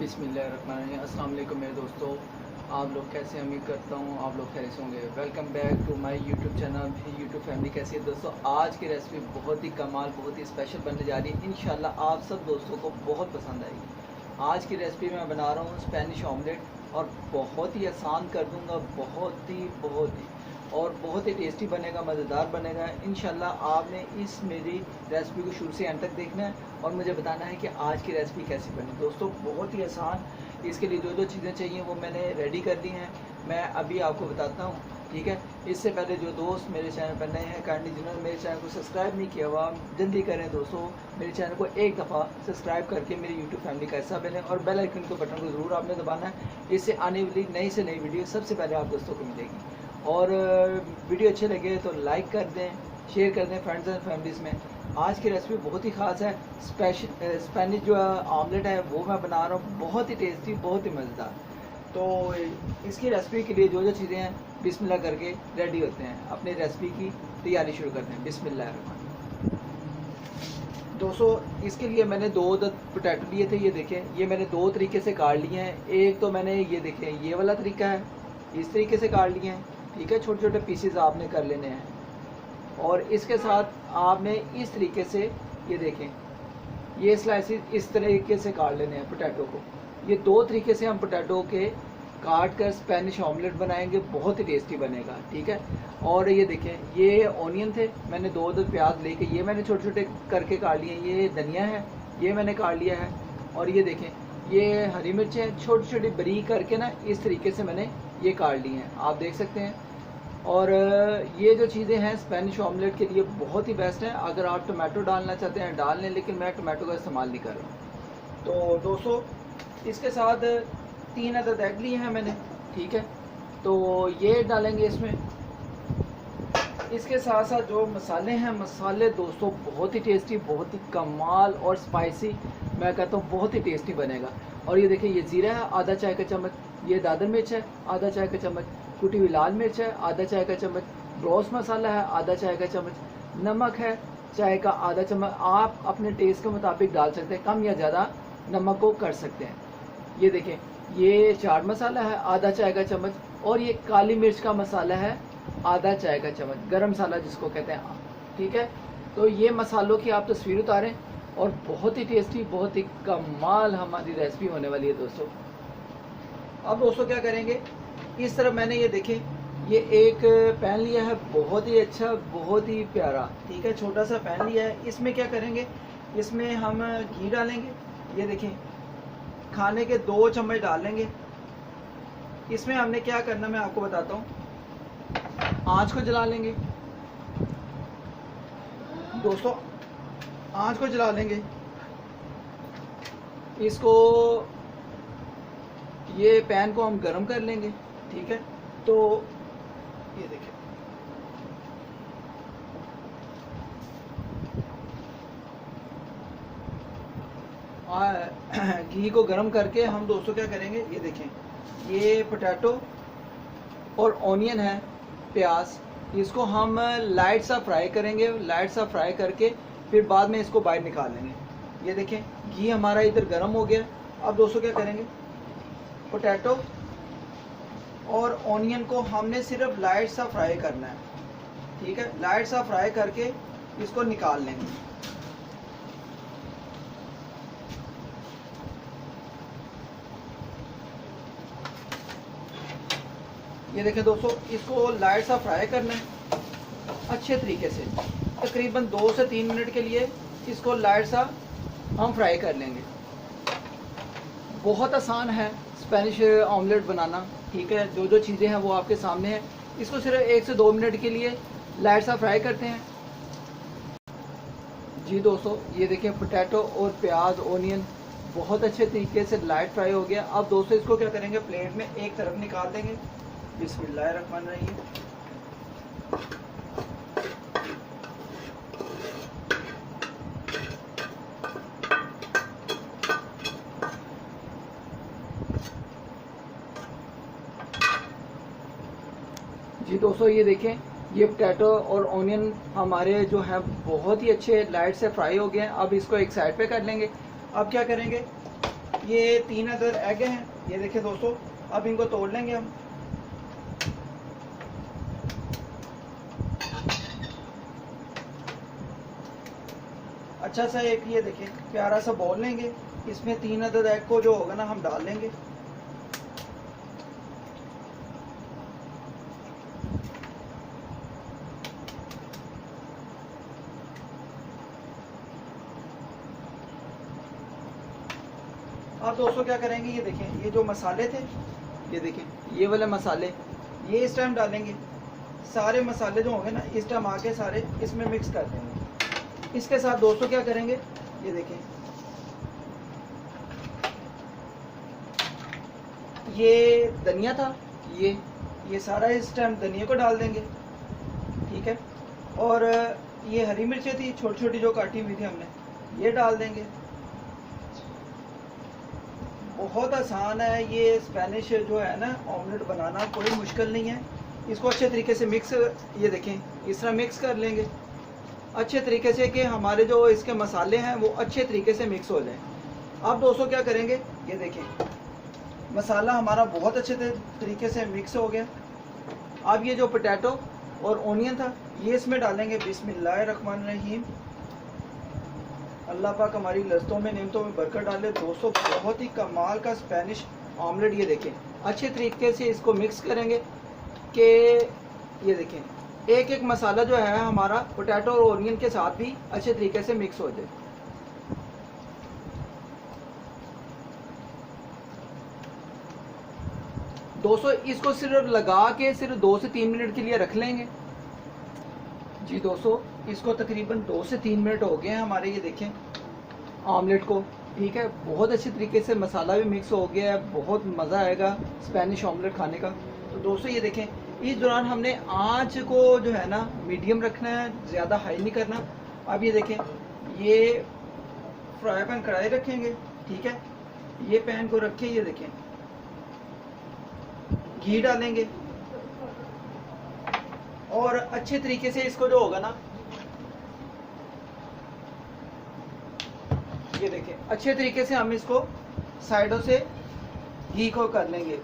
बिस्मिल्लाहिर्रहमानिर्रहीम। अस्सलाम वालेकुम मेरे दोस्तों, आप लोग कैसे? उम्मीद करता हूँ आप लोग खैरियत से होंगे। Welcome back to my YouTube channel YouTube family. कैसी है दोस्तों? आज की रेसिपी बहुत ही कमाल, बहुत ही स्पेशल बनने जा रही है। इंशाल्लाह आप सब दोस्तों को बहुत पसंद आएगी। आज की रेसिपी मैं बना रहा हूँ स्पेनिश ऑमलेट और बहुत ही आसान कर दूँगा, बहुत ही टेस्टी बनेगा, मज़ेदार बनेगा। इंशाल्लाह आपने इस मेरी रेसिपी को शुरू से एंड तक देखना है और मुझे बताना है कि आज की रेसिपी कैसी बनी। दोस्तों बहुत ही आसान, इसके लिए जो चीज़ें चाहिए वो मैंने रेडी कर दी हैं, मैं अभी आपको बताता हूँ, ठीक है। इससे पहले जो दोस्त मेरे चैनल पर नए हैं, काइंडली जिन्होंने मेरे चैनल को सब्सक्राइब नहीं किया हुआ जल्दी करें दोस्तों। मेरे चैनल को एक दफ़ा सब्सक्राइब करके मेरी यूट्यूब फैमिली का हिस्सा बने और बेल आइकन के बटन को ज़रूर आपने दबाना है। इससे आने वाली नई से नई वीडियो सबसे पहले आप दोस्तों को मिलेगी। और वीडियो अच्छे लगे तो लाइक कर दें, शेयर कर दें फ्रेंड्स एंड फैमिलीज़ में। आज की रेसिपी बहुत ही ख़ास है, स्पेनिश जो ऑमलेट है वो मैं बना रहा हूँ, बहुत ही टेस्टी, बहुत ही मज़ेदार। तो इसकी रेसिपी के लिए जो चीज़ें हैं बिस्मिल्लाह करके रेडी होते हैं, अपनी रेसिपी की तैयारी शुरू करते हैं। बिस्मिल्लाह। दोस्तों इसके लिए मैंने 2 पोटैटो लिए थे, ये देखें, ये मैंने 2 तरीके से काट लिए हैं। एक तो मैंने ये देखें ये वाला तरीका है, इस तरीके से काट लिए हैं, ठीक है। छोटे छोटे पीसेस आपने कर लेने हैं और इसके साथ आपने इस तरीके से ये देखें ये स्लाइसेस इस तरीके से काट लेने हैं पोटैटो को। ये 2 तरीके से हम पोटैटो के काट कर स्पेनिश ऑमलेट बनाएंगे, बहुत ही टेस्टी बनेगा, ठीक है। और ये देखें ये ऑनियन थे, मैंने 2 प्याज लेके ये मैंने छोटे छोटे करके काट लिए। ये धनिया है, ये मैंने काट लिया है। और ये देखें ये हरी मिर्चें छोटी छोटी बारीक करके ना इस तरीके से मैंने ये काट ली हैं, आप देख सकते हैं। और ये जो चीज़ें हैं स्पेनिश ऑमलेट के लिए बहुत ही बेस्ट है। अगर आप टमाटो डालना चाहते हैं डाल लें, लेकिन मैं टमाटो का इस्तेमाल नहीं कर रहा। तो दोस्तों इसके साथ 3 अदद एग लिए हैं मैंने, ठीक है। तो ये डालेंगे इसमें। इसके साथ साथ जो मसाले हैं, मसाले दोस्तों बहुत ही टेस्टी, बहुत ही कमाल और स्पाइसी, मैं कहता हूँ बहुत ही टेस्टी बनेगा। और ये देखिए ये ज़ीरा है आधा चाय का चम्मच, ये दादर मिर्च है आधा चाय का चम्मच, कुटी हुई लाल मिर्च है आधा चाय का चम्मच, ब्रोस मसाला है आधा चाय का चम्मच, नमक है चाय का आधा चम्मच। आप अपने टेस्ट के मुताबिक डाल सकते हैं, कम या ज़्यादा नमक को कर सकते हैं। ये देखें ये चाट मसाला है आधा चाय का चम्मच और ये काली मिर्च का मसाला है आधा चाय का चम्मच, गरम मसाला जिसको कहते हैं, ठीक है। तो ये मसालों की आप तस्वीर उतारें और बहुत ही टेस्टी, बहुत ही कमाल हमारी रेसिपी होने वाली है दोस्तों। अब दोस्तों क्या करेंगे, इस तरह मैंने ये देखें ये एक पैन लिया है, बहुत ही अच्छा, बहुत ही प्यारा, ठीक है, छोटा सा पैन लिया है। इसमें क्या करेंगे, इसमें हम घी डालेंगे। ये देखें खाने के 2 चम्मच डालेंगे। इसमें हमने क्या करना मैं आपको बताता हूँ। आँच को जला लेंगे दोस्तों, आँच को जला लेंगे। इसको ये पैन को हम गरम कर लेंगे, ठीक है। तो ये देखिए घी को गरम करके हम दोस्तों क्या करेंगे, ये देखें ये पोटैटो और ऑनियन है, प्याज, इसको हम लाइट सा फ्राई करेंगे। लाइट सा फ्राई करके फिर बाद में इसको बाहर निकाल लेंगे। ये देखें घी हमारा इधर गरम हो गया। अब दोस्तों क्या करेंगे, पोटैटो और ऑनियन को हमने सिर्फ लाइट सा फ्राई करना है, ठीक है। लाइट सा फ्राई करके इसको निकाल लेंगे। ये देखें दोस्तों इसको लाइट सा फ्राई करना है अच्छे तरीके से, तकरीबन 2 से 3 मिनट के लिए इसको लाइट सा हम फ्राई कर लेंगे। बहुत आसान है स्पेनिश ऑमलेट बनाना, ठीक है। जो चीज़ें हैं वो आपके सामने हैं। इसको सिर्फ 1 से 2 मिनट के लिए लाइट सा फ्राई करते हैं। जी दोस्तों ये देखें पोटैटो और प्याज ऑनियन बहुत अच्छे तरीके से लाइट फ्राई हो गया। अब दोस्तों इसको क्या करेंगे, प्लेट में एक तरफ निकाल देंगे। बिस्मिल्लाहिर्रहमानिर्रहीम। जी दोस्तों ये देखें ये पोटैटो और ऑनियन हमारे जो हैं बहुत ही अच्छे लाइट से फ्राई हो गए हैं। अब इसको एक साइड पे कर लेंगे। अब क्या करेंगे, ये 3 अदर एग हैं, ये देखिए दोस्तों। अब इनको तोड़ लेंगे हम। अच्छा सा एक ये देखिए प्यारा सा बॉल लेंगे, इसमें 3 अदर एग को जो होगा ना हम डाल लेंगे। अब दोस्तों क्या करेंगे, ये देखें ये जो मसाले थे, ये देखें ये वाले मसाले, ये इस टाइम डालेंगे। सारे मसाले जो होंगे ना इस टाइम आके सारे इसमें मिक्स कर देंगे। इसके साथ दोस्तों क्या करेंगे, ये देखें ये धनिया था, ये सारा इस टाइम धनिया को डाल देंगे, ठीक है। और ये हरी मिर्चें थी छोटी छोटी जो काटी हुई थी हमने, ये डाल देंगे। बहुत आसान है ये स्पेनिश जो है ना ऑमलेट बनाना, कोई मुश्किल नहीं है। इसको अच्छे तरीके से मिक्स, ये देखें इस तरह मिक्स कर लेंगे अच्छे तरीके से कि हमारे जो इसके मसाले हैं वो अच्छे तरीके से मिक्स हो जाएं। अब दोस्तों क्या करेंगे, ये देखें मसाला हमारा बहुत अच्छे तरीके से मिक्स हो गया। अब ये जो पोटैटो और ओनियन था ये इसमें डालेंगे। बिस्मिल्लाहिर्रहमानिर्रहीम। अल्लाह पाक हमारी लज़्ज़तों में नेमतों में बरकत डाले। दोस्तों बहुत ही कमाल का स्पेनिश ऑमलेट, ये देखें अच्छे तरीके से इसको मिक्स करेंगे कि ये देखें एक एक मसाला जो है हमारा पोटैटो और ओनियन के साथ भी अच्छे तरीके से मिक्स हो जाए। दोस्तों इसको सिर्फ लगा के सिर्फ 2 से 3 मिनट के लिए रख लेंगे। जी दोस्तों इसको तकरीबन 2 से 3 मिनट हो गए हैं हमारे, ये देखें ऑमलेट को, ठीक है। बहुत अच्छे तरीके से मसाला भी मिक्स हो गया है, बहुत मज़ा आएगा स्पेनिश ऑमलेट खाने का। तो दोस्तों ये देखें इस दौरान हमने आँच को जो है ना मीडियम रखना है, ज़्यादा हाई नहीं करना। अब ये देखें ये फ्राई पैन कढ़ाई रखेंगे, ठीक है। ये पैन को रखें, ये देखें घी डालेंगे और अच्छे तरीके से इसको जो होगा ना, ये देखें अच्छे तरीके से हम इसको साइडों से घी को कर लेंगे।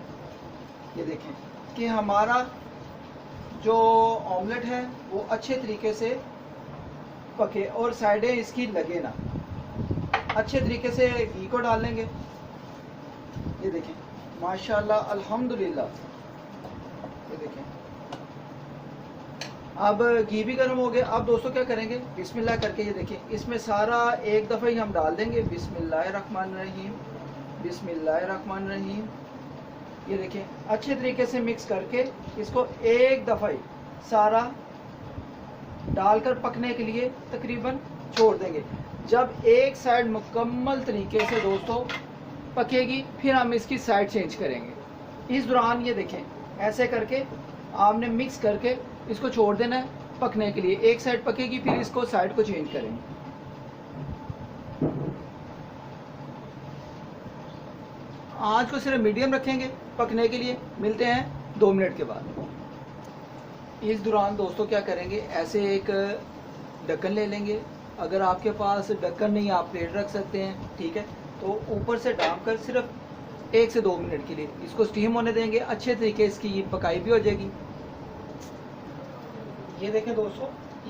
ये देखें कि हमारा जो ऑमलेट है वो अच्छे तरीके से पके और साइडें इसकी लगे ना। अच्छे तरीके से घी को डाल लेंगे। ये देखें माशाल्लाह अल्हम्दुलिल्लाह। ये देखें अब घी भी गर्म हो गया। अब दोस्तों क्या करेंगे, बिस्मिल्लाह करके ये देखें इसमें सारा एक दफ़ा ही हम डाल देंगे। बिस्मिल्लाहिर्रहमानिर्रहीम, बिस्मिल्लाहिर्रहमानिर्रहीम। ये देखें अच्छे तरीके से मिक्स करके इसको एक दफ़ा ही सारा डालकर पकने के लिए तकरीबन छोड़ देंगे। जब एक साइड मुकम्मल तरीके से दोस्तों पकेगी फिर हम इसकी साइड चेंज करेंगे। इस दौरान ये देखें ऐसे करके आपने मिक्स करके इसको छोड़ देना है पकने के लिए। एक साइड पकेगी फिर इसको साइड को चेंज करेंगे। आंच को सिर्फ मीडियम रखेंगे पकने के लिए। मिलते हैं 2 मिनट के बाद। इस दौरान दोस्तों क्या करेंगे, ऐसे एक ढक्कन ले लेंगे। अगर आपके पास ढक्कन नहीं आप प्लेट रख सकते हैं, ठीक है। तो ऊपर से डालकर सिर्फ 1 से 2 मिनट के लिए इसको स्टीम होने देंगे। अच्छे तरीके इसकी पकाई भी हो जाएगी। ये देखें दोस्तों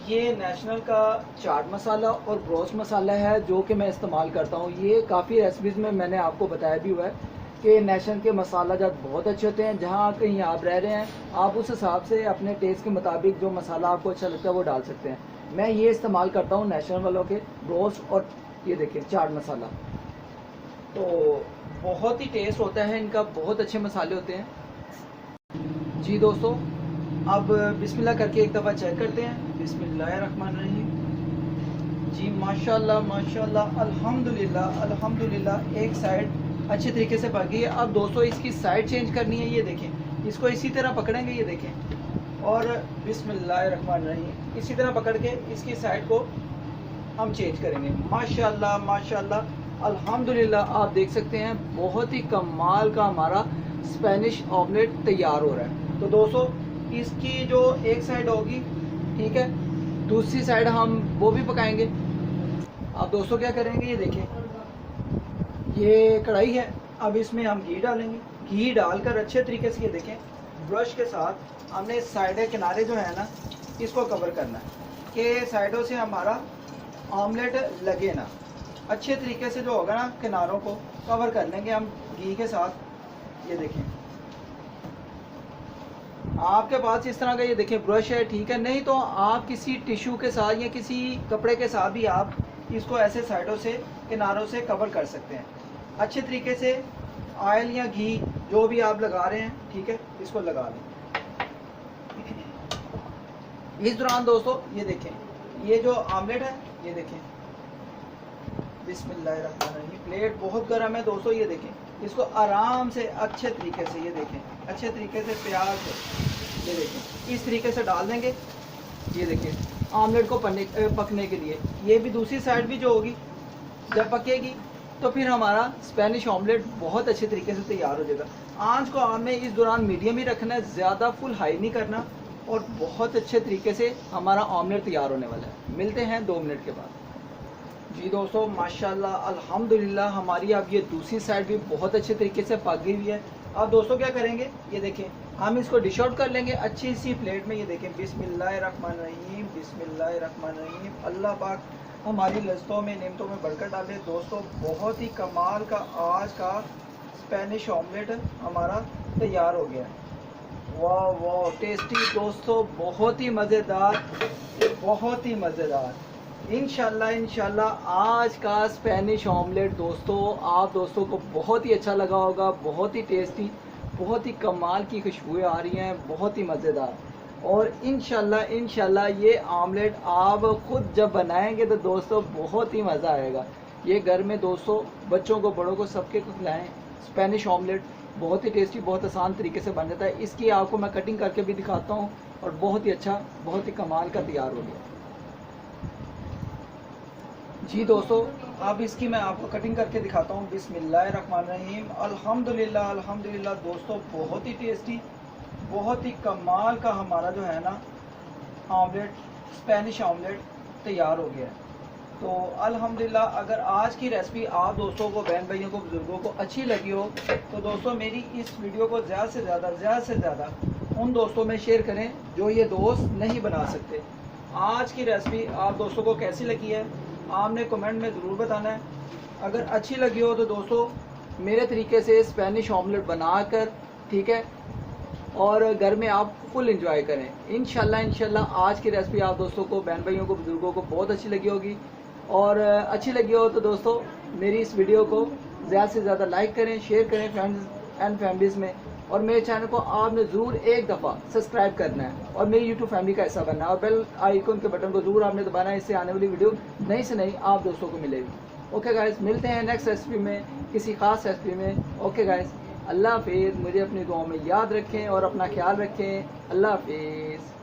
ये नेशनल का चाट मसाला और ब्रोस्ट मसाला है जो कि मैं इस्तेमाल करता हूँ। ये काफ़ी रेसिपीज़ में मैंने आपको बताया भी हुआ है कि नेशनल के मसाला जात बहुत अच्छे होते हैं। जहाँ कहीं आप रह रहे हैं आप उस हिसाब से अपने टेस्ट के मुताबिक जो मसाला आपको अच्छा लगता है वो डाल सकते हैं। मैं ये इस्तेमाल करता हूँ नेशनल वालों के ब्रोस्ट और ये देखें चाट मसाला, तो बहुत ही टेस्ट होता है इनका, बहुत अच्छे मसाले होते हैं। जी दोस्तों अब बिस्मिल्लाह करके एक दफ़ा चेक करते हैं। बिस्मिल्लाहिर्रहमानिर्रहीम। जी माशाल्लाह माशाल्लाह अल्हम्दुलिल्लाह अल्हम्दुलिल्लाह। एक साइड अच्छे तरीके से पक गई है। अब दोस्तों इसकी साइड चेंज करनी है। ये देखें इसको इसी तरह पकड़ेंगे, ये देखें, और बिस्मिल्लाहिर्रहमानिर्रहीम इसी तरह पकड़ के इसकी साइड को हम चेंज करेंगे। माशाल्लाह माशाल्लाह अल्हम्दुलिल्लाह। आप देख सकते हैं बहुत ही कमाल का हमारा स्पेनिश ऑमलेट तैयार हो रहा है। तो दोस्तों इसकी जो एक साइड होगी, ठीक है, दूसरी साइड हम वो भी पकाएंगे। अब दोस्तों क्या करेंगे, ये देखें ये कढ़ाई है, अब इसमें हम घी डालेंगे। घी डालकर अच्छे तरीके से ये देखें ब्रश के साथ हमने साइड किनारे जो है ना इसको कवर करना है कि साइडों से हमारा ऑमलेट लगे ना। अच्छे तरीके से जो होगा ना किनारों को कवर कर लेंगे हम घी के साथ। ये देखें आपके पास इस तरह का ये देखें ब्रश है, ठीक है, नहीं तो आप किसी टिश्यू के साथ या किसी कपड़े के साथ भी आप इसको ऐसे साइडों से किनारों से कवर कर सकते हैं। अच्छे तरीके से ऑयल या घी जो भी आप लगा रहे हैं, ठीक है, इसको लगा लें। इस दौरान दोस्तों ये देखें ये जो आमलेट है ये देखें, बिस्मिल्लाहिर्रहमानिर्रहीम। प्लेट बहुत गर्म है दोस्तों, ये देखें इसको आराम से अच्छे तरीके से ये देखें अच्छे तरीके से प्याज से ये देखें इस तरीके से डाल देंगे। ये देखें आमलेट को पकने के लिए ये भी दूसरी साइड भी जो होगी जब पकेगी तो फिर हमारा स्पेनिश ऑमलेट बहुत अच्छे तरीके से तैयार हो जाएगा। आंच को हमें इस दौरान मीडियम ही रखना है, ज़्यादा फुल हाई नहीं करना, और बहुत अच्छे तरीके से हमारा ऑमलेट तैयार होने वाला है। मिलते हैं 2 मिनट के बाद। जी दोस्तों माशाल्लाह अल्हम्दुलिल्लाह हमारी अब ये दूसरी साइड भी बहुत अच्छे तरीके से पक गई हुई है। अब दोस्तों क्या करेंगे, ये देखें हम इसको डिश आउट कर लेंगे अच्छी सी प्लेट में। ये देखें बिस्मिल्लाहिर्रहमानिर्रहीम बिस्मिल्लाहिर्रहमानिर्रहीम। अल्लाह पाक हमारी लज़्ज़तों में नेमतों में बरकत डाले। दोस्तों बहुत ही कमाल का आज का स्पेनिश ऑमलेट हमारा तैयार हो गया है। वाह वाह टेस्टी दोस्तों, बहुत ही मज़ेदार, बहुत ही मज़ेदार। इंशाल्लाह आज का स्पेनिश ऑमलेट दोस्तों आप दोस्तों को बहुत ही अच्छा लगा होगा। बहुत ही टेस्टी, बहुत ही कमाल की खुशबुएं आ रही हैं, बहुत ही मज़ेदार। और इंशाल्लाह ये ऑमलेट आप खुद जब बनाएंगे तो दोस्तों बहुत ही मज़ा आएगा। ये घर में दोस्तों बच्चों को बड़ों को सबके को खिलाएँ। स्पेनिश ऑमलेट बहुत ही टेस्टी, बहुत आसान तरीके से बन जाता है। इसकी आपको मैं कटिंग करके भी दिखाता हूँ और बहुत ही अच्छा, बहुत ही कमाल का तैयार हो गया। जी दोस्तों अब इसकी मैं आपको कटिंग करके दिखाता हूँ। बिस्मिल्लाहिर्रहमानिर्रहीम अल्हम्दुलिल्लाह अल्हम्दुलिल्लाह। दोस्तों बहुत ही टेस्टी, बहुत ही कमाल का हमारा जो है ना ऑमलेट, स्पेनिश ऑमलेट तैयार हो गया है। तो अल्हम्दुलिल्लाह अगर आज की रेसिपी आप दोस्तों को, बहन भाइयों को, बुज़ुर्गों को अच्छी लगी हो तो दोस्तों मेरी इस वीडियो को ज़्यादा से ज़्यादा उन दोस्तों में शेयर करें जो ये दोस्त नहीं बना सकते। आज की रेसिपी आप दोस्तों को कैसी लगी है आपने कमेंट में ज़रूर बताना है। अगर अच्छी लगी हो तो दोस्तों मेरे तरीके से स्पेनिश ऑमलेट बनाकर, ठीक है, और घर में आप फुल एंजॉय करें। इंशाल्लाह आज की रेसिपी आप दोस्तों को, बहन भाइयों को, बुज़ुर्गों को बहुत अच्छी लगी होगी। और अच्छी लगी हो तो दोस्तों मेरी इस वीडियो को ज़्यादा से ज़्यादा लाइक करें, शेयर करें फ्रेंड्स एंड फैमिलीज़ में, और मेरे चैनल को आपने ज़रूर एक दफ़ा सब्सक्राइब करना है और मेरी यूट्यूब फैमिली का हिस्सा बनना है, और बेल आइकन के बटन को ज़रूर आपने दबाना है। इससे आने वाली वीडियो नई से नई आप दोस्तों को मिलेगी। ओके गाइस, मिलते हैं नेक्स्ट रेसिपी में, किसी ख़ास रेसिपी में। ओके गाइस, अल्लाह हाफिज़। मुझे अपनी दुआओं में याद रखें और अपना ख्याल रखें। अल्लाह हाफिज़।